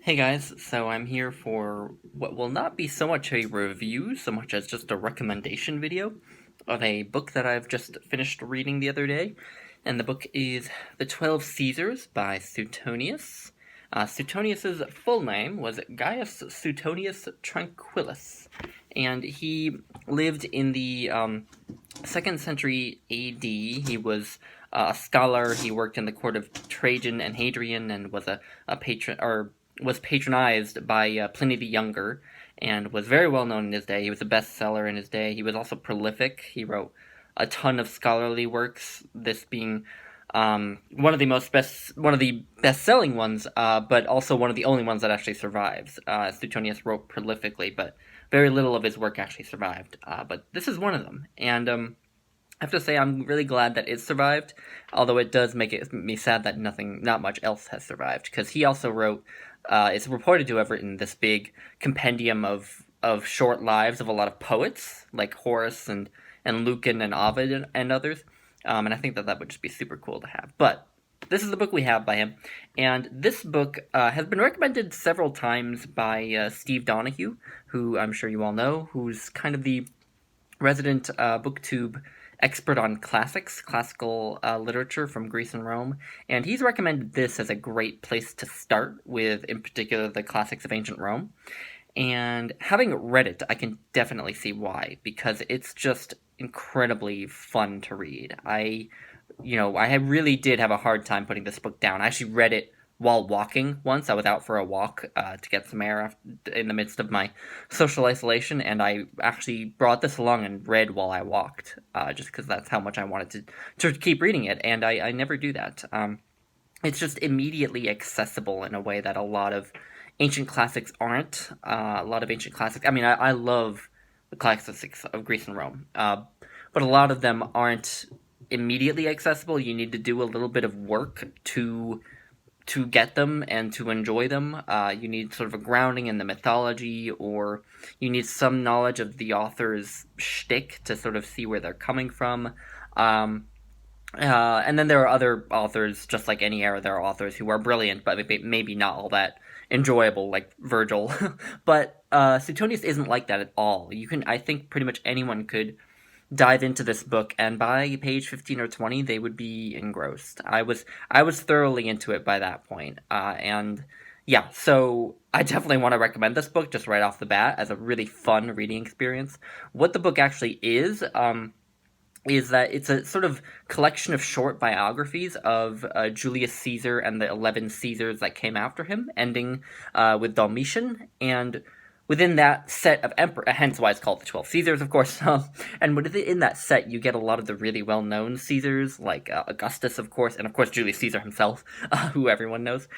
Hey guys, so I'm here for what will not be so much a review, so much as just a recommendation video of a book that I've just finished reading the other day. And the book is The 12 Caesars by Suetonius. Suetonius's full name was Gaius Suetonius Tranquillus, and he lived in the 2nd century AD. He was a scholar. He worked in the court of Trajan and Hadrian, and was a patron or was patronized by Pliny the Younger, and was very well known in his day. He was a bestseller in his day. He was also prolific. He wrote a ton of scholarly works. This being one of the best-selling ones, but also one of the only ones that actually survives. Suetonius wrote prolifically, but very little of his work actually survived. But this is one of them, and I have to say I'm really glad that it survived. Although it does make me sad that not much else has survived, because he also wrote. It's reported to have written this big compendium of short lives of a lot of poets like Horace and Lucan and Ovid and others. And I think that would just be super cool to have. But this is the book we have by him, and this book has been recommended several times by Steve Donahue, who I'm sure you all know, who's kind of the resident booktube expert on classical literature from Greece and Rome, and he's recommended this as a great place to start with, in particular, the classics of ancient Rome. And having read it, I can definitely see why, because it's just incredibly fun to read. I really did have a hard time putting this book down. I actually read it while walking once. I was out for a walk to get some air in the midst of my social isolation, and I actually brought this along and read while I walked, just because that's how much I wanted to keep reading it, and I never do that. It's just immediately accessible in a way that a lot of ancient classics aren't. A lot of ancient classics. I mean, I love the classics of Greece and Rome, but a lot of them aren't immediately accessible. You need to do a little bit of work to get them and to enjoy them. You need sort of a grounding in the mythology, or you need some knowledge of the author's shtick to sort of see where they're coming from. And then there are other authors, just like any era, there are authors who are brilliant, but maybe not all that enjoyable, like Virgil. But Suetonius isn't like that at all. I think pretty much anyone could dive into this book, and by page 15 or 20 they would be engrossed. I was thoroughly into it by that point, and yeah, so I definitely want to recommend this book just right off the bat as a really fun reading experience. What the book actually is that it's a sort of collection of short biographies of Julius Caesar and the 11 Caesars that came after him, ending with Domitian. And within that set of emperor, hence why it's called the 12 Caesars, of course. And within that set, you get a lot of the really well-known Caesars, like Augustus, of course, and of course Julius Caesar himself, who everyone knows,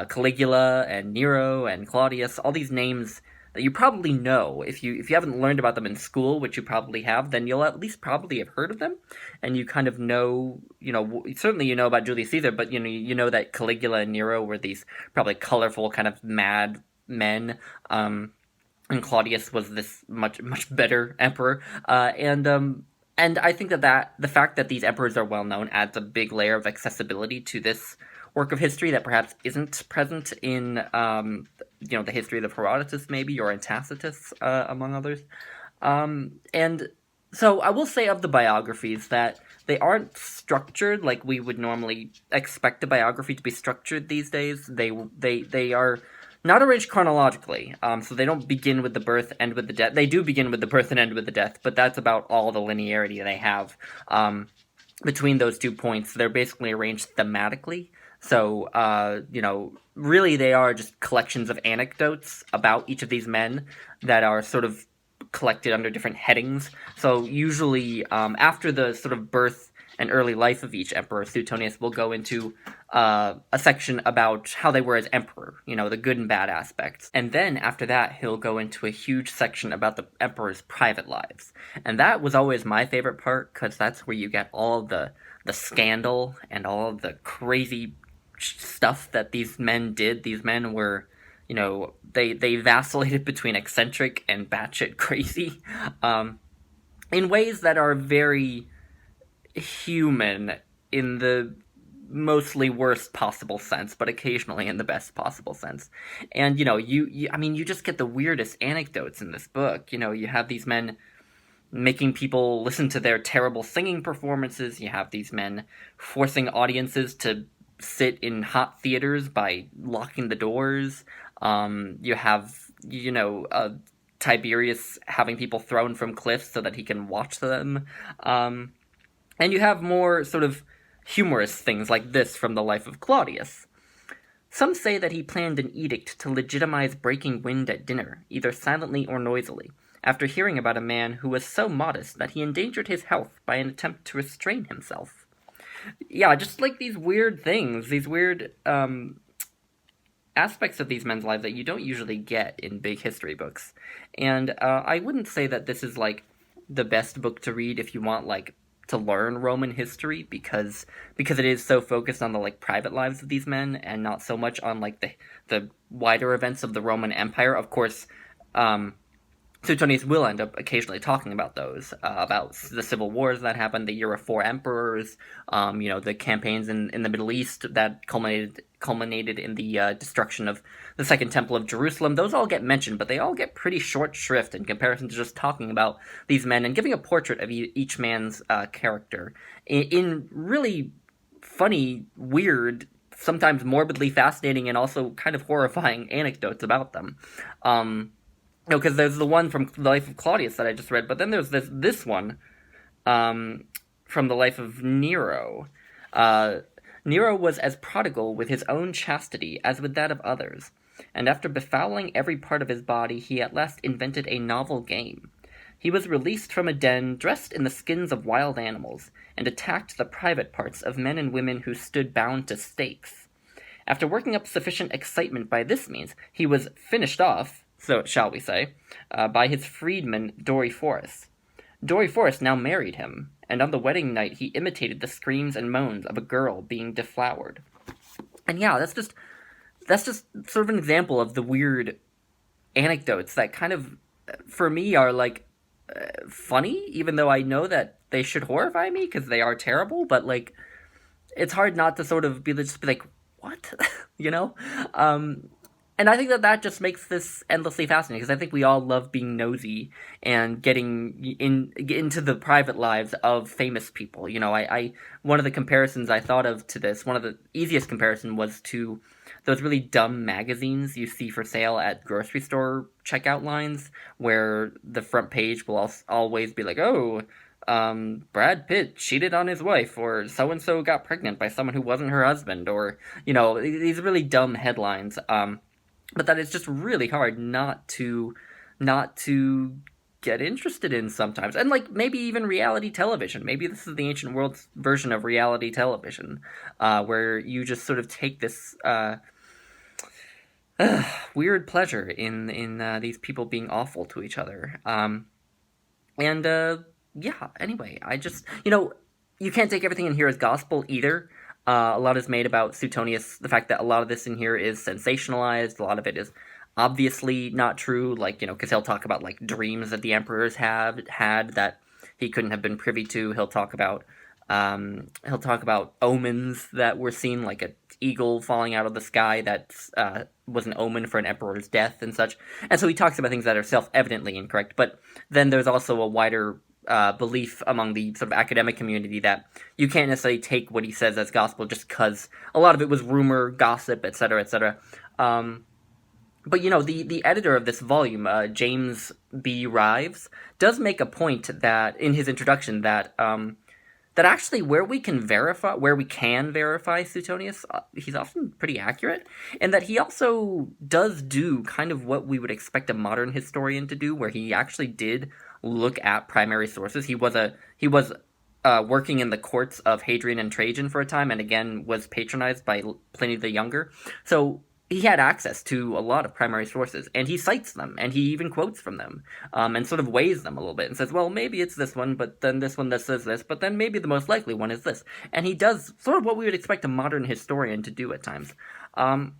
Caligula and Nero and Claudius. All these names that you probably know. If you haven't learned about them in school, which you probably have, then you'll at least probably have heard of them, and you kind of know, certainly you know about Julius Caesar, but you know that Caligula and Nero were these probably colorful, kind of mad men. And Claudius was this much better emperor, and I think that the fact that these emperors are well known adds a big layer of accessibility to this work of history that perhaps isn't present in the history of Herodotus, maybe, or in Tacitus, among others. And so I will say of the biographies that they aren't structured like we would normally expect a biography to be structured these days. They are not arranged chronologically, so they don't begin with the birth, end with the death. They do begin with the birth and end with the death, but that's about all the linearity they have between those 2 points. They're basically arranged thematically. So, really they are just collections of anecdotes about each of these men that are sort of collected under different headings. So usually, after the sort of birth and early life of each emperor, Suetonius will go into a section about how they were as emperor, the good and bad aspects. And then after that, he'll go into a huge section about the emperor's private lives. And that was always my favorite part, because that's where you get all the scandal and all of the crazy stuff that these men did. These men were, they vacillated between eccentric and batshit crazy, in ways that are very human in the mostly worst possible sense, but occasionally in the best possible sense. And I mean, you just get the weirdest anecdotes in this book. You have these men making people listen to their terrible singing performances. You have these men forcing audiences to sit in hot theaters by locking the doors. You have, Tiberius having people thrown from cliffs so that he can watch them. And you have more sort of humorous things like this from the life of Claudius. Some say that he planned an edict to legitimize breaking wind at dinner, either silently or noisily, after hearing about a man who was so modest that he endangered his health by an attempt to restrain himself. Yeah, just like these weird things, these weird aspects of these men's lives that you don't usually get in big history books. And I wouldn't say that this is like the best book to read if you want like to learn Roman history, because it is so focused on the like private lives of these men and not so much on like the wider events of the Roman Empire. Of course, Suetonius will end up occasionally talking about those, about the civil wars that happened, the year of four emperors, the campaigns in the Middle East that culminated in the destruction of the Second Temple of Jerusalem. Those all get mentioned, but they all get pretty short shrift in comparison to just talking about these men and giving a portrait of each man's character in really funny, weird, sometimes morbidly fascinating, and also kind of horrifying anecdotes about them. Because there's the one from the life of Claudius that I just read, but then there's this one from the life of Nero. Nero was as prodigal with his own chastity as with that of others, and after befouling every part of his body, he at last invented a novel game. He was released from a den dressed in the skins of wild animals, and attacked the private parts of men and women who stood bound to stakes. After working up sufficient excitement by this means, he was finished off, so shall we say, by his freedman Doryphorus. Doryphorus now married him, and on the wedding night he imitated the screams and moans of a girl being deflowered. And yeah, that's just sort of an example of the weird anecdotes that kind of, for me, are like funny, even though I know that they should horrify me because they are terrible. But like, it's hard not to sort of be like, what, you know? And I think that just makes this endlessly fascinating, because I think we all love being nosy and getting into the private lives of famous people. I one of the comparisons I thought of to this, one of the easiest comparison was to those really dumb magazines you see for sale at grocery store checkout lines, where the front page will always be like, oh, Brad Pitt cheated on his wife, or so-and-so got pregnant by someone who wasn't her husband, or, these really dumb headlines. But that it's just really hard not to get interested in sometimes. And like maybe even reality television. Maybe this is the ancient world's version of reality television, where you just sort of take this weird pleasure in these people being awful to each other. Anyway, I just, you can't take everything in here as gospel either. A lot is made about Suetonius, the fact that a lot of this in here is sensationalized, a lot of it is obviously not true, like, because he'll talk about, like, dreams that the emperors had that he couldn't have been privy to. He'll talk about omens that were seen, like an eagle falling out of the sky that was an omen for an emperor's death and such. And so he talks about things that are self-evidently incorrect, but then there's also a wider belief among the sort of academic community that you can't necessarily take what he says as gospel just because a lot of it was rumor, gossip, etc., etc. But the editor of this volume, James B. Rives, does make a point that in his introduction that actually where we can verify Suetonius, he's often pretty accurate, and that he also does do kind of what we would expect a modern historian to do, where he actually did look at primary sources. He was working in the courts of Hadrian and Trajan for a time, and again was patronized by Pliny the Younger. So he had access to a lot of primary sources, and he cites them, and he even quotes from them, and sort of weighs them a little bit, and says, well, maybe it's this one, but then this one that says this, but then maybe the most likely one is this. And he does sort of what we would expect a modern historian to do at times. But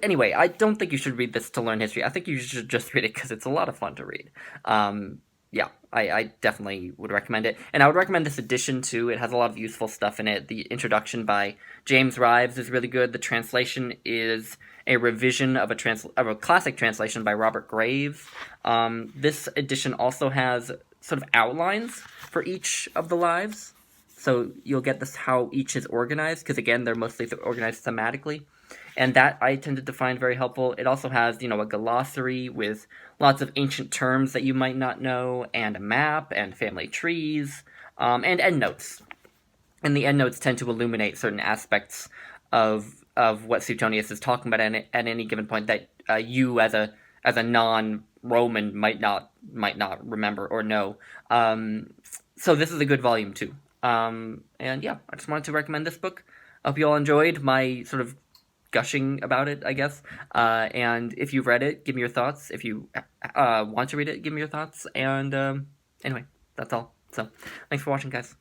anyway, I don't think you should read this to learn history. I think you should just read it because it's a lot of fun to read. yeah, I definitely would recommend it. And I would recommend this edition too. It has a lot of useful stuff in it. The introduction by James Rives is really good. The translation is a revision of a classic translation by Robert Graves. This edition also has sort of outlines for each of the lives. So you'll get this how each is organized, because again, they're mostly organized thematically. And that I tended to find very helpful. It also has, a glossary with lots of ancient terms that you might not know, and a map, and family trees, and endnotes. And the endnotes tend to illuminate certain aspects of what Suetonius is talking about at any given point that you as a non-Roman might not remember or know. So this is a good volume too. And yeah, I just wanted to recommend this book. I hope you all enjoyed my sort of gushing about it, I guess. And if you've read it, give me your thoughts. If you want to read it, give me your thoughts. And anyway, that's all. So thanks for watching, guys.